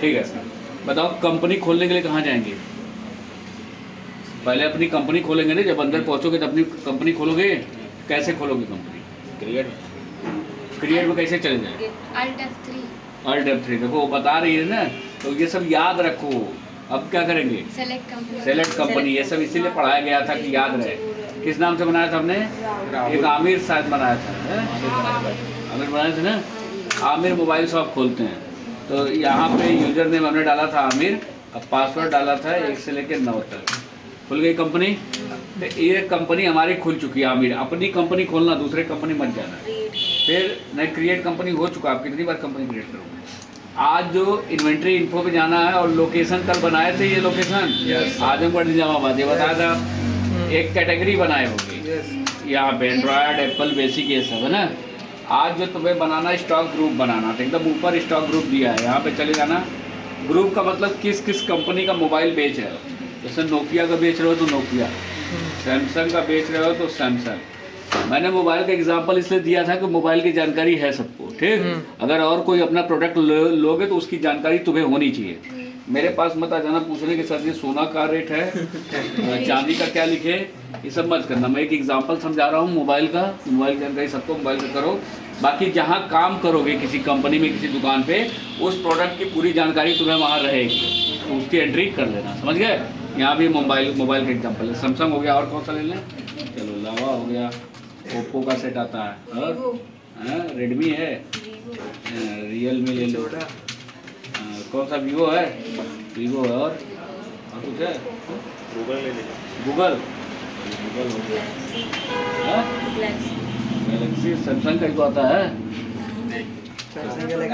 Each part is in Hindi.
ठीक है, बताओ कंपनी खोलने के लिए कहाँ जाएंगे? पहले अपनी कंपनी खोलेंगे ना, जब अंदर पहुँचोगे तो अपनी कंपनी खोलोगे। कैसे खोलोगे कंपनी? क्रिएट में कैसे चले जाएंगे? Alt F3 देखो वो बता रही है ना, तो ये सब याद रखो। अब क्या करेंगे? Select company. ये सब इसीलिए पढ़ाया गया था कि याद रहे। किस नाम से बनाया था हमने? एक आमिर शायद बनाया था, आमिर बनाया था ना। आमिर मोबाइल शॉप खोलते हैं, तो यहाँ पे यूजर नेम हमने डाला था आमिर, अब पासवर्ड डाला था 1 से लेकर 9 तक। खुल गई कंपनी। तो ये कंपनी हमारी खुल चुकी है आमिर। अपनी कंपनी खोलना, दूसरे कंपनी मत जाना। फिर नहीं, क्रिएट कंपनी हो चुका। आप कितनी बार कंपनी क्रिएट करोगे? आज जो इन्वेंट्री इन्फो पे जाना है, और लोकेशन कल बनाए थे, ये लोकेशन आजमगढ़ निजामाबाद, ये बताया था। एक कैटेगरी बनाए होगी यहाँ पे, एंड्रॉयड, एप्पल, बेसिक, ये सब है ना। आज जो तुम्हें बनाना, स्टॉक ग्रुप बनाना था, एकदम ऊपर स्टॉक ग्रुप दिया है, यहाँ पे चले जाना। ग्रुप का मतलब किस किस कंपनी का मोबाइल बेच रहे हो। जैसे नोकिया का बेच रहे हो तो नोकिया, सैमसंग का बेच रहे हो तो सैमसंग। मैंने मोबाइल का एग्जांपल इसलिए दिया था कि मोबाइल की जानकारी है सबको, ठीक। अगर और कोई अपना प्रोडक्ट लोगे तो उसकी जानकारी तुम्हें होनी चाहिए। मेरे पास मत आ जाना पूछने के साथ ये सोना का रेट है, चांदी का क्या लिखे, ये सब मत करना। मैं एक एग्जांपल समझा रहा हूँ मोबाइल का। मोबाइल जानकारी सबको मोबाइल का करो। बाकी जहाँ काम करोगे किसी कंपनी में, किसी दुकान पे, उस प्रोडक्ट की पूरी जानकारी तुम्हें वहाँ रहेगी, तो उसकी एंट्री कर लेना। समझ गए? यहाँ भी मोबाइल का एग्जांपल है। सैमसंग हो गया, और कौन सा ले लें? चलो लावा हो गया, ओप्पो का सेट आता है, और रेडमी है, रियलमी ले लो, कौन सा वीवो है, वीवो है, और कुछ है? गूगल ले लीजिए, गूगल हो गया, गैलेक्सी। सैमसंग का ही तो आता है,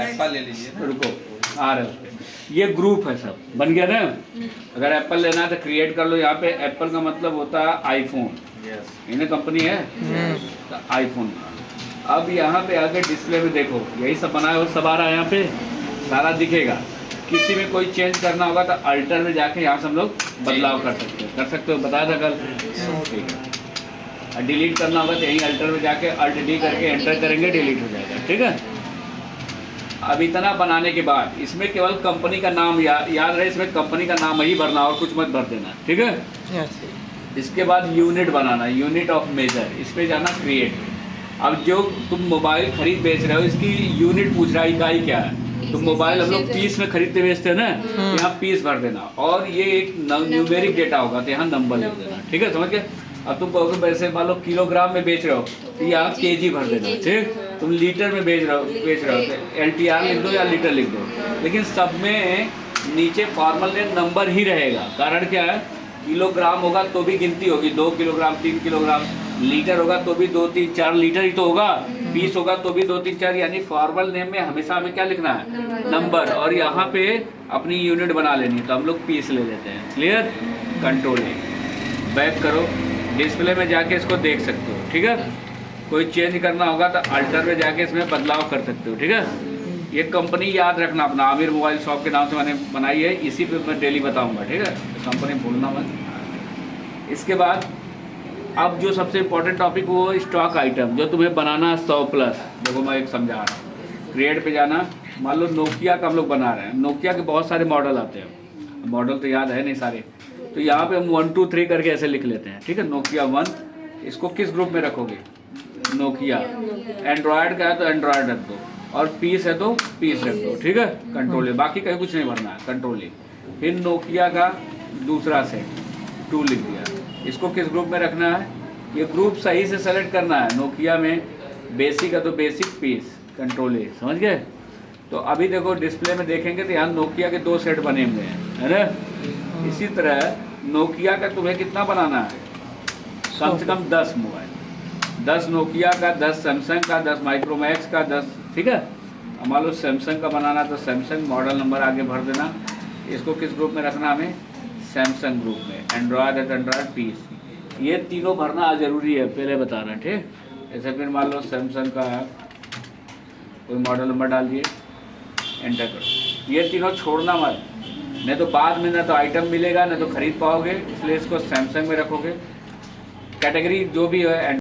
एप्पल ले लीजिए। रुको, आ रहे हैं। ये ग्रुप है, सब बन गया ना। अगर एप्पल लेना है तो क्रिएट कर लो। यहाँ पे एप्पल का मतलब होता है आईफोन, इन्हें कंपनी है तो आईफोन। अब यहाँ पे आगे डिस्प्ले में देखो, यही सब बनाया हो, सब आ रहा है यहाँ पे, सारा दिखेगा। किसी में कोई चेंज करना होगा तो अल्टर में जाके यहाँ से हम लोग बदलाव कर सकते हो, बताया था कल, ठीक है। और डिलीट करना होगा तो यहीं अल्टर में जाके अल्ट डी करके एंटर करेंगे, डिलीट हो जाएगा, ठीक है। अब इतना बनाने के बाद इसमें केवल कंपनी का नाम याद रहे, इसमें कंपनी का नाम ही भरना और कुछ मत भर देना, ठीक है। इसके बाद यूनिट बनाना, यूनिट ऑफ मेजर, इस पे जाना क्रिएट। अब जो तुम मोबाइल खरीद बेच रहे हो, इसकी यूनिट पूछ रहा है, इकाई क्या है। तो मोबाइल हम लोग पीस में खरीदते बेचते हैं ना, यहाँ पीस भर देना, और ये एक न्यूमेरिक डेटा होगा तो यहाँ नंबर लिख देना, ठीक है, समझ गए। अब तुम कहोगे वैसे मान लो किलोग्राम में बेच रहे हो तो यहाँ केजी भर देना, ठीक। तुम लीटर में बेच रहे हो तो LTR लिख दो या लीटर लिख दो, लेकिन सब में नीचे फॉर्मल नेम नंबर ही रहेगा। कारण क्या है, किलोग्राम होगा तो भी गिनती होगी, 2 किलोग्राम, 3 किलोग्राम। लीटर होगा तो भी 2, 3, 4 लीटर ही तो होगा। पीस होगा तो भी 2, 3, 4, यानी फॉर्मल नेम में हमेशा हमें क्या लिखना है, नंबर। और यहाँ पे अपनी यूनिट बना लेनी है, तो हम लोग पीस ले लेते हैं। क्लियर? कंट्रोल बैक करो, डिस्प्ले में जाके इसको देख सकते हो, ठीक है। कोई चेंज करना होगा तो अल्टर में जाके इसमें बदलाव कर सकते हो, ठीक है। ये कंपनी याद रखना अपना, आमिर मोबाइल शॉप के नाम से मैंने बनाई है, इसी पे मैं डेली बताऊंगा, ठीक है। तो कंपनी भूलना मत। इसके बाद अब जो सबसे इम्पोर्टेंट टॉपिक वो स्टॉक आइटम, जो तुम्हें बनाना है 100+। देखो मैं एक समझा रहा हूँ। क्रिएट पे जाना, मान लो नोकिया का हम लोग बना रहे हैं। नोकिया के बहुत सारे मॉडल आते हैं, मॉडल तो याद है नहीं सारे, तो यहाँ पे हम 1, 2, 3 करके ऐसे लिख लेते हैं, ठीक है। नोकिया 1, इसको किस ग्रुप में रखोगे? नोकिया। एंड्रॉयड का है तो एंड्रॉयड रख दो, और पीस है तो पीस रख दो, ठीक है। कंट्रोल, बाकी कहीं कुछ नहीं भरना है, कंट्रोल। फिर नोकिया का दूसरा सेट 2 लिख दिया, इसको किस ग्रुप में रखना है? ये ग्रुप सही से सेलेक्ट करना है। नोकिया में बेसिक है तो बेसिक, पीस, कंट्रोल। समझ गए? तो अभी देखो डिस्प्ले में देखेंगे तो यहाँ नोकिया के 2 सेट बने हुए हैं, है ना। इसी तरह नोकिया का तुम्हें कितना बनाना है? कम से कम 10 मोबाइल, 10 नोकिया का, 10 सैमसंग का, 10 माइक्रोमैक्स का, 10, ठीक है। मान लो सैमसंग का बनाना तो सैमसंग मॉडल नंबर आगे भर देना। इसको किस ग्रुप में रखना हमें? सैमसंग ग्रुप में। एंड्रॉयड है तो एंड्रॉयड, पीस, ये तीनों भरना जरूरी है, पहले बता रहा, ठीक। जैसे फिर मान लो सैमसंग का कोई मॉडल नंबर डाल दिए, एंटर करो। ये तीनों छोड़ना मत, नहीं तो बाद में ना तो आइटम मिलेगा ना तो खरीद पाओगे, इसलिए इसको सैमसंग में रखोगे। कैटेगरी जो भी है